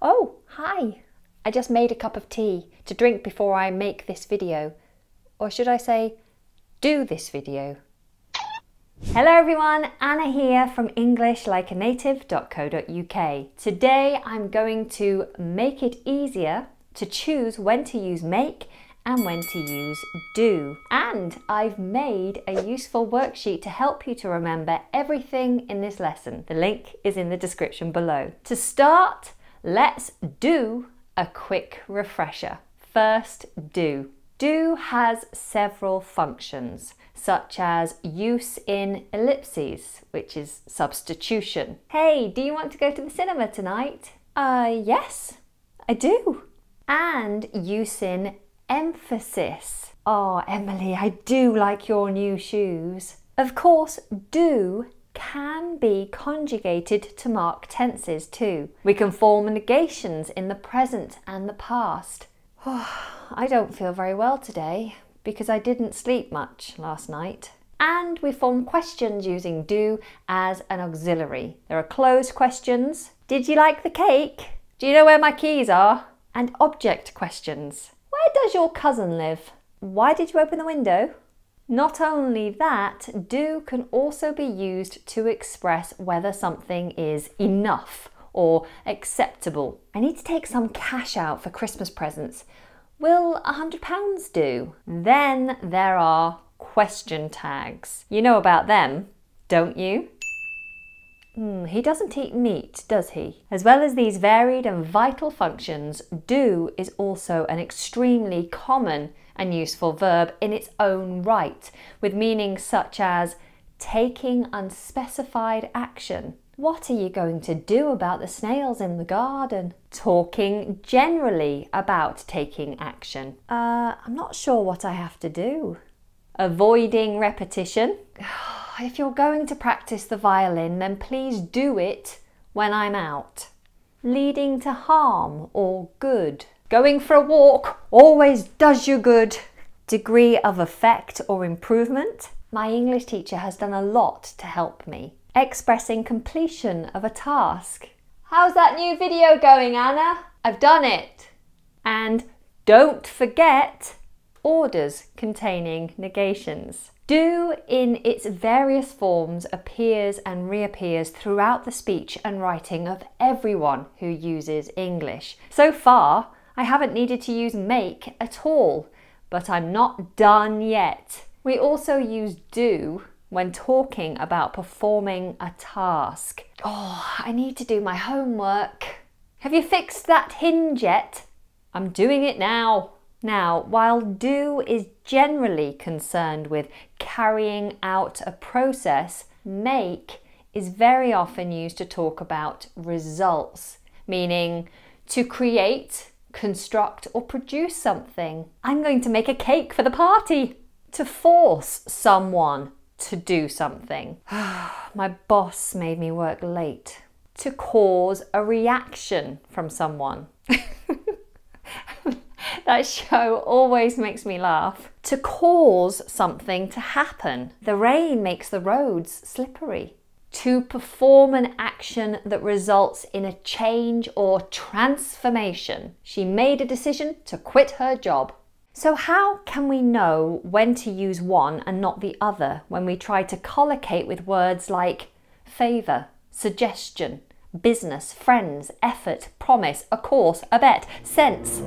Oh, hi! I just made a cup of tea to drink before I make this video. Or should I say, do this video. Hello everyone, Anna here from Englishlikeanative.co.uk. Today I'm going to make it easier to choose when to use make and when to use do. And I've made a useful worksheet to help you to remember everything in this lesson. The link is in the description below. To start, let's do a quick refresher. First, do. Do has several functions, such as use in ellipses, which is substitution. Hey, do you want to go to the cinema tonight? Yes, I do. And use in emphasis. Oh, Emily, I do like your new shoes. Of course, do can be conjugated to mark tenses too. We can form negations in the present and the past. I don't feel very well today because I didn't sleep much last night. And we form questions using do as an auxiliary. There are closed questions. Did you like the cake? Do you know where my keys are? And object questions. Where does your cousin live? Why did you open the window? Not only that, do can also be used to express whether something is enough or acceptable. I need to take some cash out for Christmas presents. Will £100 do? Then there are question tags. You know about them, don't you? He doesn't eat meat, does he? As well as these varied and vital functions, do is also an extremely common and useful verb in its own right, with meanings such as taking unspecified action. What are you going to do about the snails in the garden? Talking generally about taking action. I'm not sure what I have to do. Avoiding repetition. If you're going to practice the violin, then please do it when I'm out. Leading to harm or good. Going for a walk always does you good. Degree of effect or improvement. My English teacher has done a lot to help me. Expressing completion of a task. How's that new video going, Anna? I've done it. And don't forget orders containing negations. Do in its various forms appears and reappears throughout the speech and writing of everyone who uses English. So far, I haven't needed to use make at all, but I'm not done yet. We also use do when talking about performing a task. Oh, I need to do my homework. Have you fixed that hinge yet? I'm doing it now. Now, while do is generally concerned with carrying out a process, make is very often used to talk about results, meaning to create, construct or produce something. I'm going to make a cake for the party. To force someone to do something. My boss made me work late. To cause a reaction from someone. That show always makes me laugh. To cause something to happen. The rain makes the roads slippery. To perform an action that results in a change or transformation. She made a decision to quit her job. So how can we know when to use one and not the other when we try to collocate with words like favour, suggestion, business, friends, effort, promise, a course, a bet, sense?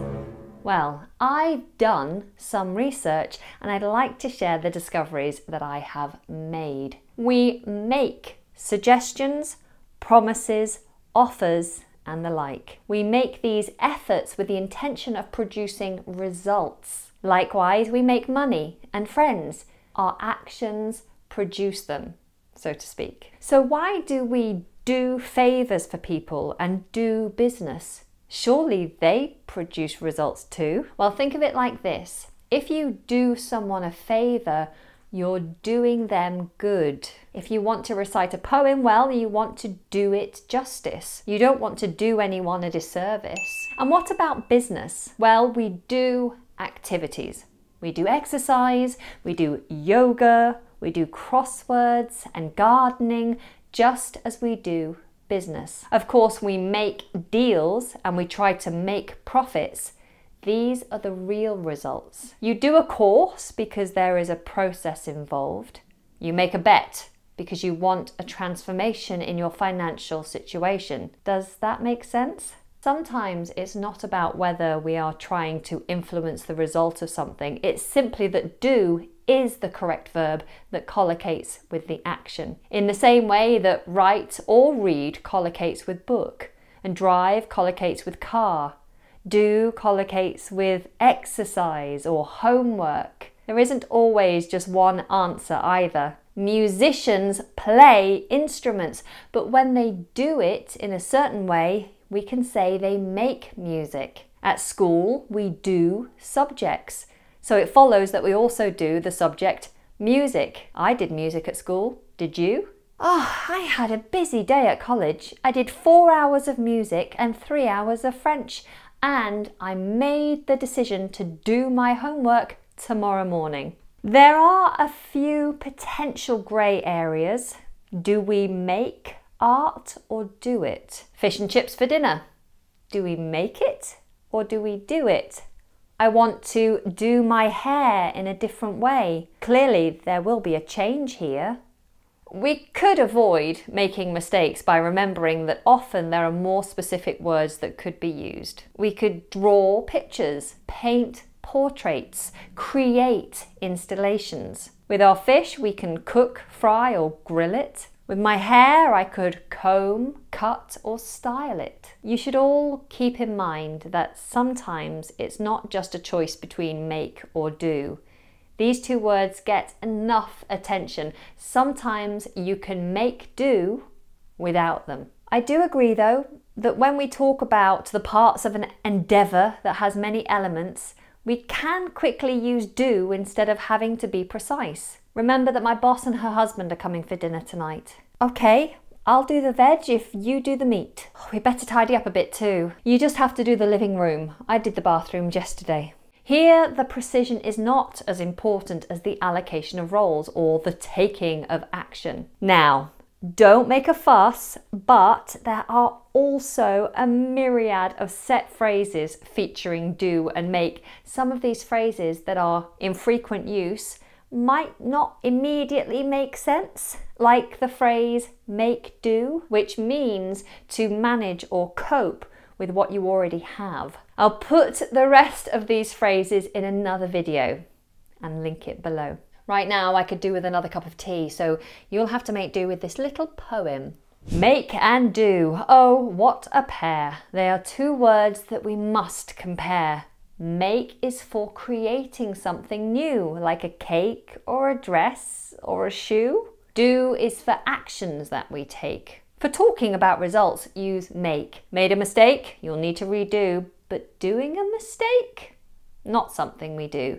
Well, I've done some research and I'd like to share the discoveries that I have made. We make suggestions, promises, offers, and the like. We make these efforts with the intention of producing results. Likewise, we make money and friends. Our actions produce them, so to speak. So why do we do favours for people and do business? Surely they produce results too. Well, think of it like this. If you do someone a favour, you're doing them good. If you want to recite a poem, well, you want to do it justice. You don't want to do anyone a disservice. And what about business? Well, we do activities. We do exercise, we do yoga, we do crosswords and gardening, just as we do business. Of course, we make deals and we try to make profits. These are the real results. You do a course because there is a process involved. You make a bet because you want a transformation in your financial situation. Does that make sense? Sometimes it's not about whether we are trying to influence the result of something. It's simply that do is the correct verb that collocates with the action. In the same way that write or read collocates with book, and drive collocates with car. Do collocates with exercise or homework. There isn't always just one answer either. Musicians play instruments, but when they do it in a certain way, we can say they make music. At school, we do subjects. So it follows that we also do the subject music. I did music at school. Did you? I had a busy day at college. I did 4 hours of music and 3 hours of French. And I made the decision to do my homework tomorrow morning. There are a few potential grey areas. Do we make art or do it? Fish and chips for dinner. Do we make it or do we do it? I want to do my hair in a different way. Clearly, there will be a change here. We could avoid making mistakes by remembering that often there are more specific words that could be used. We could draw pictures, paint portraits, create installations. With our fish, we can cook, fry, or grill it. With my hair, I could comb, cut, or style it. You should all keep in mind that sometimes it's not just a choice between make or do. These two words get enough attention. Sometimes you can make do without them. I do agree though that when we talk about the parts of an endeavour that has many elements, we can quickly use do instead of having to be precise. Remember that my boss and her husband are coming for dinner tonight. Okay, I'll do the veg if you do the meat. We better tidy up a bit too. You just have to do the living room. I did the bathroom yesterday. Here, the precision is not as important as the allocation of roles or the taking of action. Now, don't make a fuss, but there are also a myriad of set phrases featuring do and make. Some of these phrases that are in frequent use might not immediately make sense, like the phrase make do, which means to manage or cope with what you already have. I'll put the rest of these phrases in another video and link it below. Right now I could do with another cup of tea, so you'll have to make do with this little poem. Make and do, oh what a pair. They are two words that we must compare. Make is for creating something new, like a cake or a dress or a shoe. Do is for actions that we take. For talking about results, use make. Made a mistake, you'll need to redo, but doing a mistake? Not something we do.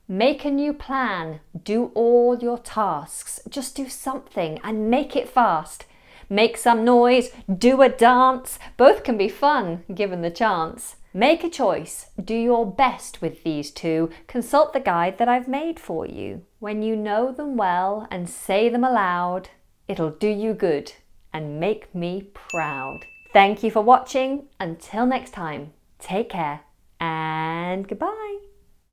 Make a new plan, do all your tasks. Just do something and make it fast. Make some noise, do a dance. Both can be fun, given the chance. Make a choice, do your best with these two. Consult the guide that I've made for you. When you know them well and say them aloud, it'll do you good and make me proud. Thank you for watching. Until next time, take care and goodbye.